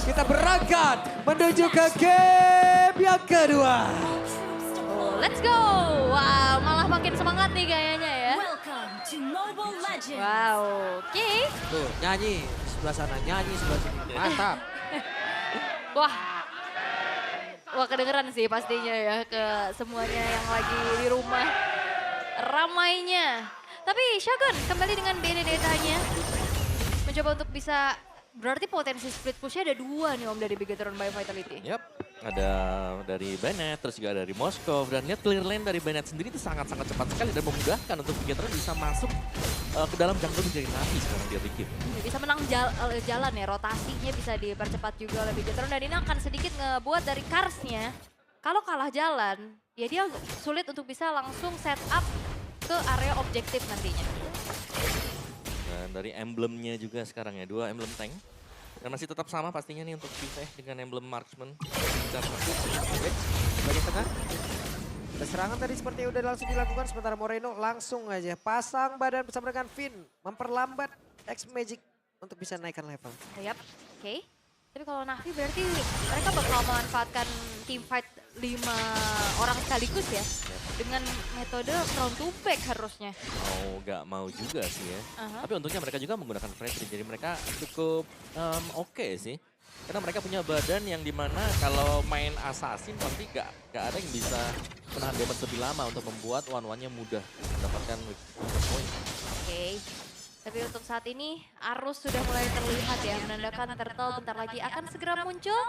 Kita berangkat menuju ke game yang kedua. Oh, let's go. Wow, malah makin semangat nih kayaknya ya. Welcome to Mobile Legends. Wow, oke. Tuh, nyanyi di sebelah sana, nyanyi sebelah sini. Mantap. Wah. Wah, kedengeran sih pastinya ya ke semuanya yang lagi di rumah. Ramainya. Tapi Shogun kembali dengan Benedetta-nya. Mencoba untuk bisa, berarti potensi split push-nya ada 2 nih Om dari Bigetron by Vitality. Yap, ada dari Bennett, terus juga dari Moskov. Dan lihat clear lane dari Bennett sendiri itu sangat-sangat cepat sekali dan memudahkan untuk Bigetron bisa masuk ke dalam jungle dari Navi sekarang dia bikin. Bisa menang jalan ya, rotasinya bisa dipercepat juga oleh Bigetron. Dan ini akan sedikit ngebuat dari Karsnya, kalau kalah jalan, ya dia sulit untuk bisa langsung set up ke area objektif nantinya. Dan dari emblemnya juga sekarang ya, 2 emblem tank. Dan masih tetap sama pastinya nih untuk Viveh dengan emblem marksman. Bagian tengah. Ada serangan tadi seperti yang udah langsung dilakukan. Sementara Moreno langsung aja pasang badan bersama dengan Finn. Memperlambat X-Magic untuk bisa naikkan level. Yap, oke. Tapi kalau Navi berarti mereka bakal memanfaatkan team fight 5 orang sekaligus ya. Dengan metode front to back harusnya. Mau gak mau juga sih ya. Tapi untungnya mereka juga menggunakan Freddy. Jadi mereka cukup oke sih. Karena mereka punya badan yang dimana kalau main assassin pasti gak ada yang bisa menahan damage lebih lama untuk membuat one-one-nya mudah mendapatkan point. Oke. Tapi untuk saat ini arus sudah mulai terlihat ya. Menandakan Turtle bentar lagi akan segera muncul.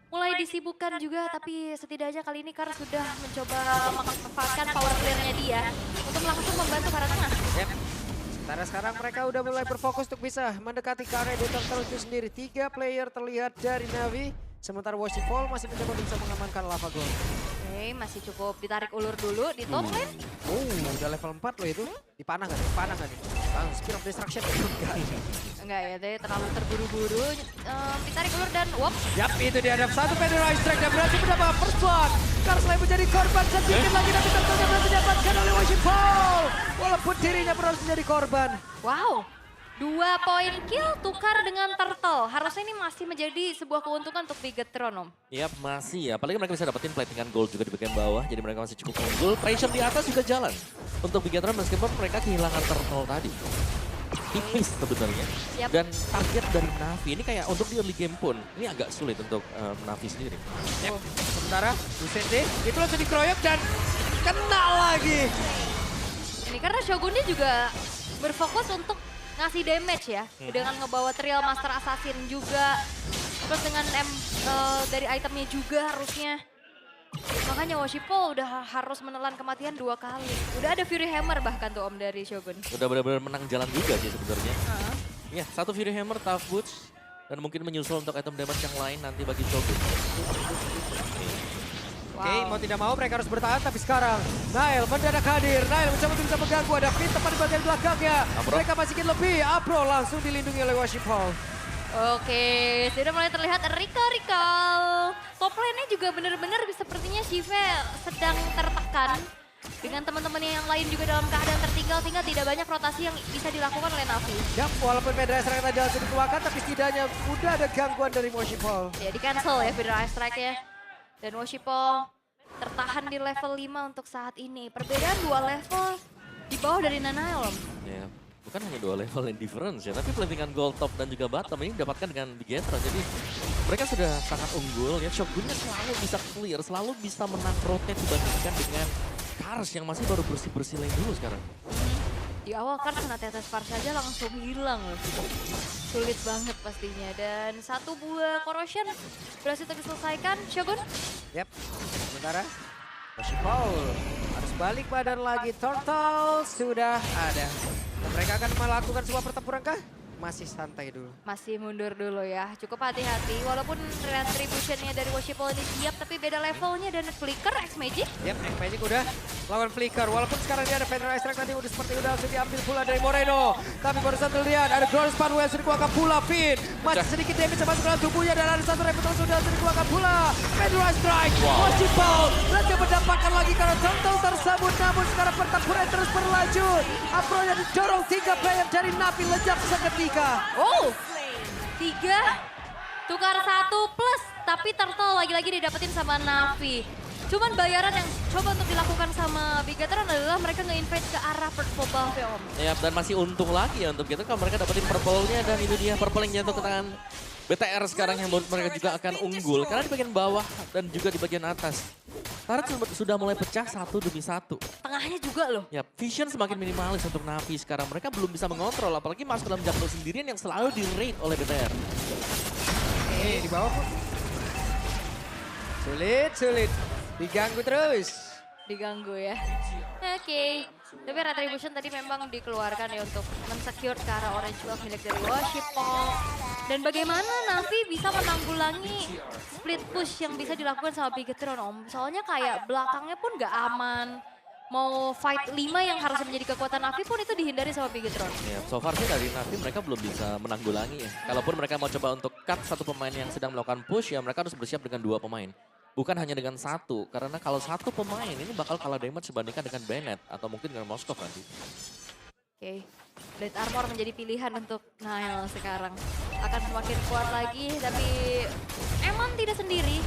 Mulai disibukkan juga, tapi setidaknya kali ini Kar sudah mencoba memanfaatkan power clear-nya dia untuk langsung membantu para tengah. Yep. Sementara sekarang mereka udah mulai berfokus untuk bisa mendekati ke area di Turtle itu sendiri. 3 player terlihat dari Navi. Sementara Worshipful masih mencoba bisa mengamankan Lava Gold. Oke, masih cukup ditarik ulur dulu di top lane. Udah level 4 loh itu. Dipanah gak nih? Panah gak nih? Langsung Spear of Destruction. Enggak. Enggak ya, tadi terlalu terburu-buru. Ditarik ulur dan wop. Yap, itu dihadap satu Federal Strike dan berhasil mendapat first blood. Karsley menjadi korban sedikit lagi tapi tentunya berhasil didapatkan oleh Worshipful. Walaupun dirinya harus menjadi korban. Wow, 2 poin kill tukar dengan Turtle. Harusnya ini masih menjadi sebuah keuntungan untuk Bigetron, Om. Yap, masih ya. Apalagi mereka bisa dapetin platingan gold juga di bagian bawah. Jadi mereka masih cukup unggul. Pressure di atas juga jalan. Untuk Bigetron meskipun mereka kehilangan Turtle tadi. Tipis sebenarnya. Yap. Dan target dari Navi ini kayak untuk di early game pun. Ini agak sulit untuk Navi sendiri. Yep. Sementara Lucente itu langsung dikeroyok dan kena lagi. Ini karena Shogunnya juga berfokus untuk ngasih damage ya. Dengan ngebawa trial Master Assassin juga. Terus dengan dari itemnya juga harusnya. Makanya Worshipful udah harus menelan kematian 2 kali. Udah ada Fury Hammer bahkan tuh Om dari Shogun. Udah benar-benar menang jalan juga sih sebenarnya. Ya, 1 Fury Hammer, Tough Boots. Dan mungkin menyusul untuk item damage yang lain nanti bagi Shogun. Oke, mau tidak mau mereka harus bertahan, tapi sekarang Nail mendadak hadir. Nail mencoba untuk bisa mengganggu, ada Finn tepat di bagian belakangnya. Apro. Mereka masih ingin lebih, Apro langsung dilindungi oleh Worshipful. Oke, sudah mulai terlihat Rikal. Top lane-nya juga benar-benar sepertinya Shive sedang tertekan. Dengan teman-temannya yang lain juga dalam keadaan tertinggal sehingga tidak banyak rotasi yang bisa dilakukan oleh Navi. Ya, walaupun Federal Strike tadi langsung dikeluarkan, tapi setidaknya udah ada gangguan dari Worshipful. Ya di cancel ya Federal Strike-nya. Dan Worshipful tertahan di level 5 untuk saat ini. Perbedaan 2 level di bawah dari Nanael. Ya, bukan hanya 2 level in difference ya, tapi platingan gold top dan juga bottom ini didapatkan dengan Bigetron. Jadi mereka sudah sangat unggul ya. Shogunnya selalu bisa clear, selalu bisa menang rotate dibandingkan dengan Kars yang masih baru bersih-bersih lane dulu sekarang. Di awal kan kena tetes Far saja langsung hilang loh. Sulit banget pastinya. Dan 1 buah corrosion berhasil diselesaikan. Shogun. Yap, sementara Worshipful harus balik badan lagi. Turtle sudah ada. Dan mereka akan melakukan sebuah pertempuran kah? Masih santai dulu. Masih mundur dulu ya, cukup hati-hati. Walaupun retribution-nya dari Worshipful ini siap, tapi beda levelnya dan Flicker, X-Magic. Yap, X-Magic udah lawan Flicker. Walaupun sekarang dia ada Federal Strike tadi udah seperti udah langsung diambil pula dari Moreno. Tapi baru satu lihat ada Glorious Sparrow yang sudah dikeluarkan pula. Finn masih sedikit damage masuk ke dalam tubuhnya dan ada satu reputasi sudah dikeluarkan pula. Federal Strike, Worshipful berhasil mendapatkan lagi karena Turtle tersebut. Namun sekarang pertempuran terus berlanjut. Apro yang didorong 3 player dari Navi lejak seketika. Oh, 3 tukar 1 kartu plus, tapi turtle lagi-lagi didapetin sama Navi. Cuman bayaran yang coba untuk dilakukan sama Bigetron adalah mereka nge-invade ke arah purple buff ya Om. Ya, dan masih untung lagi ya untuk Bigetron kalau mereka dapetin purple-nya dan itu dia purple yang jatuh ke tangan BTR sekarang yang menurut mereka juga akan unggul. Karena di bagian bawah dan juga di bagian atas. Turret sudah mulai pecah satu demi satu. Tengahnya juga loh. Ya, vision semakin minimalis untuk Navi sekarang. Mereka belum bisa mengontrol, apalagi masuk dalam jungle sendirian yang selalu di-raid oleh BTR. Di bawah pun. Sulit. Diganggu terus. Diganggu ya. Oke. Tapi Retribution tadi memang dikeluarkan ya untuk mensecure ke arah Orange Buff milik dari Worship Paul. Dan bagaimana Navi bisa menanggulangi split push yang bisa dilakukan sama Bigetron Om. Soalnya kayak belakangnya pun gak aman. Mau fight 5 yang harus menjadi kekuatan Navi pun itu dihindari sama Bigetron. Ya, so far sih dari Navi mereka belum bisa menanggulangi ya. Kalaupun mereka mau coba untuk cut satu pemain yang sedang melakukan push ya mereka harus bersiap dengan 2 pemain. Bukan hanya dengan 1, karena kalau 1 pemain ini bakal kalah damage dibandingkan dengan Bennett atau mungkin dengan Moskov nanti. Oke, Blade Armor menjadi pilihan untuk Nile sekarang. Akan semakin kuat lagi, tapi Eman tidak sendiri.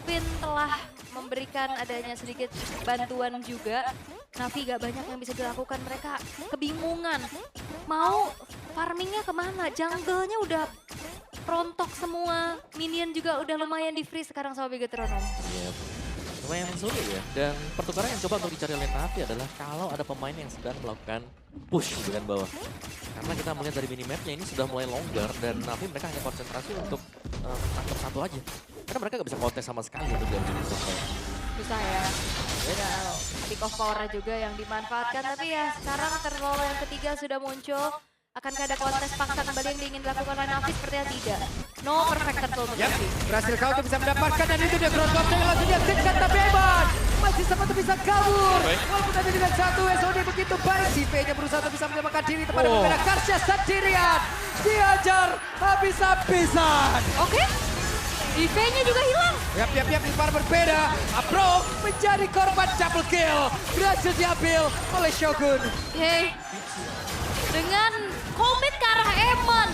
Finn telah memberikan adanya sedikit bantuan juga. Navi gak banyak yang bisa dilakukan, mereka kebingungan. Mau farmingnya kemana? Jungle-nya udah rontok semua, minion juga udah lumayan di-freeze sekarang sama Bigetron Om. Iya, lumayan sulit ya. Dan pertukaran yang coba untuk dicari oleh Navi adalah kalau ada pemain yang sedang melakukan push di bagian bawah. Karena kita melihat dari minimapnya ini sudah mulai longgar dan Navi mereka hanya konsentrasi untuk tangkap satu aja. Karena mereka gak bisa kontes sama sekali untuk jadi supply. Susah ya. Beda pick of power juga yang dimanfaatkan. Tapi ya sekarang turtle yang ketiga sudah muncul. Akankah ada kontes paksa kembali yang diingin dilakukan oleh Navi? Sepertinya tidak. No perfect turtle untuk Navi. Berhasil kau tuh bisa mendapatkan dan itu dia ground bomb yang langsung diaktifkan tapi Eman masih sempat bisa kabur. Walaupun tadi dengan 1 SOD begitu baik. Si V-nya berusaha untuk bisa menyelamatkan diri tepat berbeda. Karsya sendirian diajar habis-habisan. Oke. IV-nya juga hilang. Yap, Ivar berbeda. Apro menjadi korban double kill. Berhasil diambil oleh Shogun. Oke. Dengan komit ke arah Eman.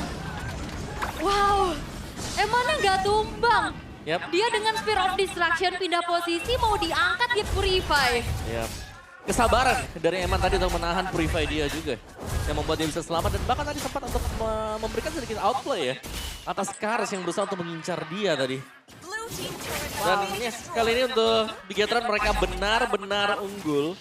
Wow, Emannya nggak tumbang. Yap. Dia dengan Spear of Distraction pindah posisi mau diangkat dia Purify. Yap. Kesabaran dari Eman tadi untuk menahan Purify dia juga. Yang membuat dia bisa selamat dan bahkan tadi sempat untuk memberikan sedikit outplay ya. Atas Kars yang berusaha untuk mengincar dia tadi. Dan ini kali ini untuk Bigetron mereka benar-benar unggul.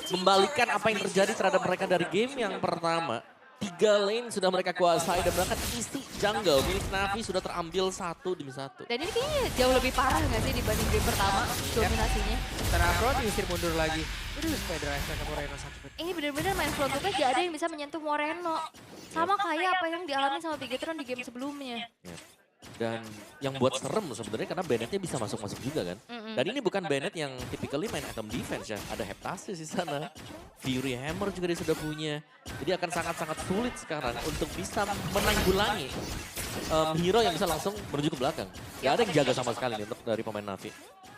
Membalikan apa yang terjadi terhadap mereka dari game yang pertama. 3 lane sudah mereka kuasai dan bahkan isi jungle milik Navi sudah terambil 1 demi 1. Dan ini kayaknya jauh lebih parah nggak sih dibanding game pertama dominasinya. Terapro diusir mundur lagi. Aduh, Spider Ice ke Moreno satu. Ini benar-benar main front to back gak ada yang bisa menyentuh Moreno. Sama kayak apa yang dialami sama Bigetron di game sebelumnya. Ya. Dan yang buat serem sebenarnya karena Bennett-nya bisa masuk-masuk juga kan. Dan ini bukan Bennett yang typically main item defense ya. Ada Heptasis di sana. Fury Hammer juga dia sudah punya. Jadi akan sangat-sangat sulit sekarang untuk bisa menanggulangi hero yang bisa langsung menuju ke belakang. Gak ada yang jaga sama sekali nih untuk dari pemain Navi.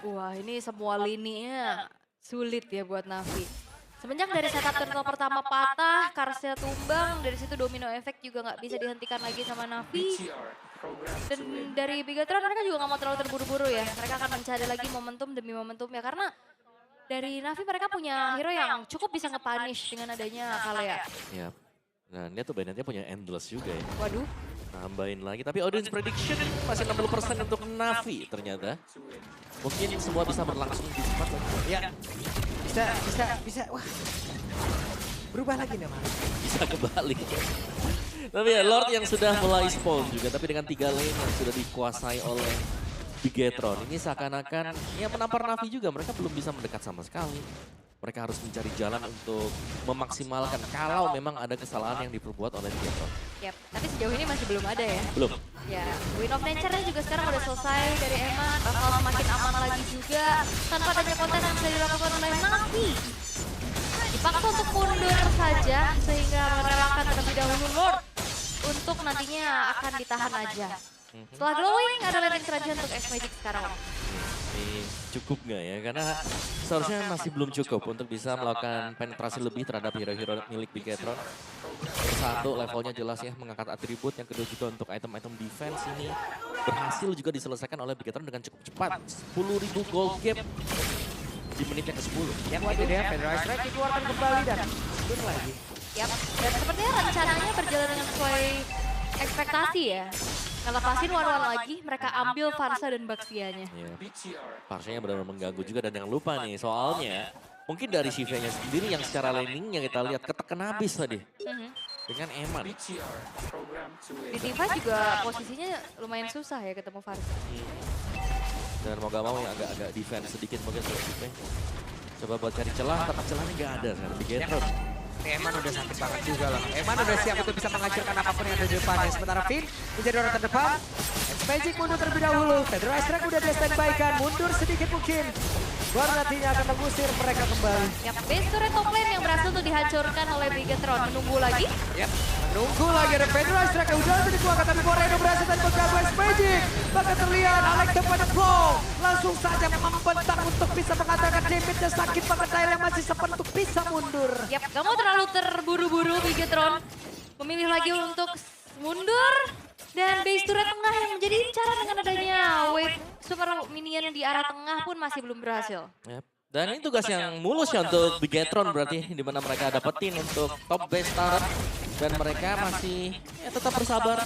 Wah ini semua lininya sulit ya buat Navi. Semenjak dari setup turtle pertama patah, Karsnya tumbang, dari situ domino effect juga nggak bisa dihentikan lagi sama Navi. Dan dari Bigetron mereka juga nggak mau terlalu terburu-buru ya. Mereka akan mencari lagi momentum demi momentum ya. Karena dari Navi mereka punya hero yang cukup bisa nge-punish dengan adanya Kalea. Ya. Nah dia tuh Bennett-nya punya Endless juga ya. Waduh. Tambahin lagi, tapi audience prediction masih 60% untuk Navi ternyata. Mungkin semua bisa berlangsung di cepat. Ya, bisa. Wah, berubah lagi nih, Mas. Bisa kembali. Tapi ya Lord yang sudah mulai spawn juga, tapi dengan 3 lane yang sudah dikuasai oleh Bigetron. Ini seakan-akan ya menampar Navi juga, mereka belum bisa mendekat sama sekali. Mereka harus mencari jalan untuk memaksimalkan kalau memang ada kesalahan yang diperbuat oleh Bigetron. Yap, tapi sejauh ini masih belum ada ya. Belum. Ya, Win of Nature-nya juga sekarang udah selesai dari Eman. Bakal semakin aman lagi juga. Tanpa adanya konten yang bisa dilakukan oleh Navi. Dipaksa untuk mundur saja sehingga merelakan terlebih dahulu Lord. Untuk nantinya akan ditahan aja. Setelah glowing ada landing strategy untuk X-Magic sekarang. Ini cukup nggak ya? Karena seharusnya masih belum cukup untuk bisa melakukan penetrasi lebih terhadap hero-hero milik Bigetron. Satu, levelnya jelas ya, mengangkat atribut. Yang kedua juga untuk item-item defense ini berhasil juga diselesaikan oleh Bigetron dengan cukup cepat. 10.000 gold gap di menit yang ke-10. Yang itu dia, Federal Strike dikeluarkan kembali dan turun lagi. Yap, dan sepertinya rencananya berjalan dengan sesuai ekspektasi ya. Ngelepasin one-one lagi, mereka ambil Farsa dan Baxianya. Ya. Parsanya benar-benar mengganggu juga dan jangan lupa nih soalnya mungkin dari Shiva-nya sendiri yang secara laning yang kita lihat ketekan habis tadi. Dengan Eman. Di Diva juga posisinya lumayan susah ya ketemu Farsa. Dan mau gak mau yang agak defense sedikit mungkin untuk Shiva. Coba buat cari celah, tapi celahnya gak ada kan. Bigetron. Eman udah sakit banget juga lah. Eman udah siap untuk bisa menghancurkan apapun yang ada di depannya. Sementara Finn menjadi orang terdepan. Magic mundur terlebih dahulu. Federal Strike udah di standby kan. Mundur sedikit mungkin. Baru nantinya akan mengusir mereka kembali. Yap, base turret top lane yang berhasil untuk dihancurkan oleh Bigetron. Menunggu lagi. Yap, menunggu lagi ada Federal Strike yang udah dikeluarkan. Tapi Moreno berhasil dan mengganggu Magic. Bahkan terlihat Alex depan flow. Langsung saja membentang untuk bisa mengatakan damage-nya sakit banget. Daya yang masih sempat untuk bisa mundur. Yap, gak mau terlalu terburu-buru Bigetron. Memilih lagi untuk mundur. Dan base turret tengah yang menjadi incaran dengan adanya wave super minion di arah tengah pun masih belum berhasil. Yep. Dan ini tugas yang mulus ya untuk Bigetron berarti di mana mereka dapetin untuk top base turret dan mereka masih ya tetap bersabar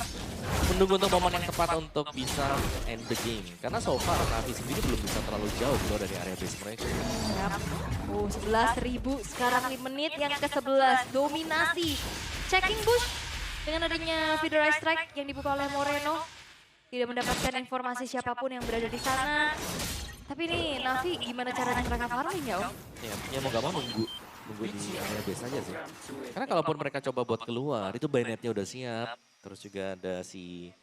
menunggu untuk momen yang tepat untuk bisa end the game. Karena so far Navi sendiri belum bisa terlalu jauh keluar dari area base mereka. Yap. 11.000 sekarang di menit yang ke-11 dominasi. Checking bush dengan adanya Federal Strike yang dibuka oleh Moreno. Tidak mendapatkan informasi siapapun yang berada di sana. Tapi nih Navi gimana caranya mereka farming ya Om? Ya mau gak mau nunggu di area base aja sih. Karena kalaupun mereka coba buat keluar itu bayonetnya udah siap. Terus juga ada si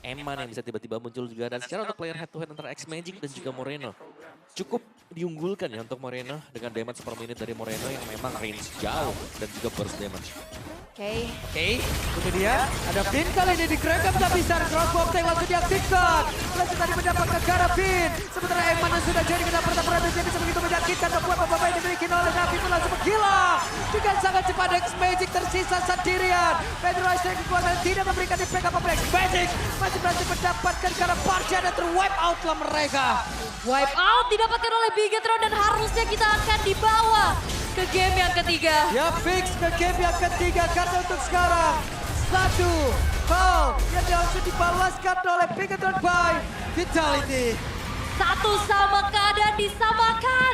Eman yang bisa tiba-tiba muncul juga. Dan secara untuk player head to head antara X-Magic dan juga Moreno. Cukup diunggulkan ya untuk Moreno dengan damage per menit dari Moreno yang memang range jauh dan juga burst damage. Oke. Itu dia. Ada Finn kali ini digerakkan tapi secara crossbow tank langsung diaktifkan. Langsung tadi mendapatkan ke arah Finn. Sementara Eman yang sudah jadi kena pertempuran dia bisa begitu menyakitkan. Membuat apa-apa yang dimiliki oleh Navi pun langsung menghilang. Dengan sangat cepat X-Magic tersisa sendirian. Federal Strike kekuatan tidak memberikan impact apa-apa. X-Magic masih berhasil mendapatkan ke arah Parcha dan ter-wipe out lah mereka. Wipe out didapatkan oleh Bigetron dan harusnya kita akan dibawa ke game yang ketiga. Ya fix ke game yang ketiga karena untuk sekarang satu hal yang langsung dibawaskan oleh Bigetron by Vitality. Satu sama keadaan disamakan.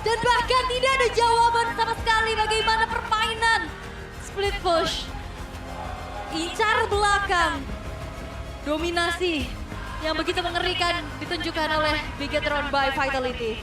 Dan bahkan tidak ada jawaban sama sekali bagaimana permainan split push. Incar belakang. Dominasi yang begitu mengerikan ditunjukkan oleh Bigetron by Vitality.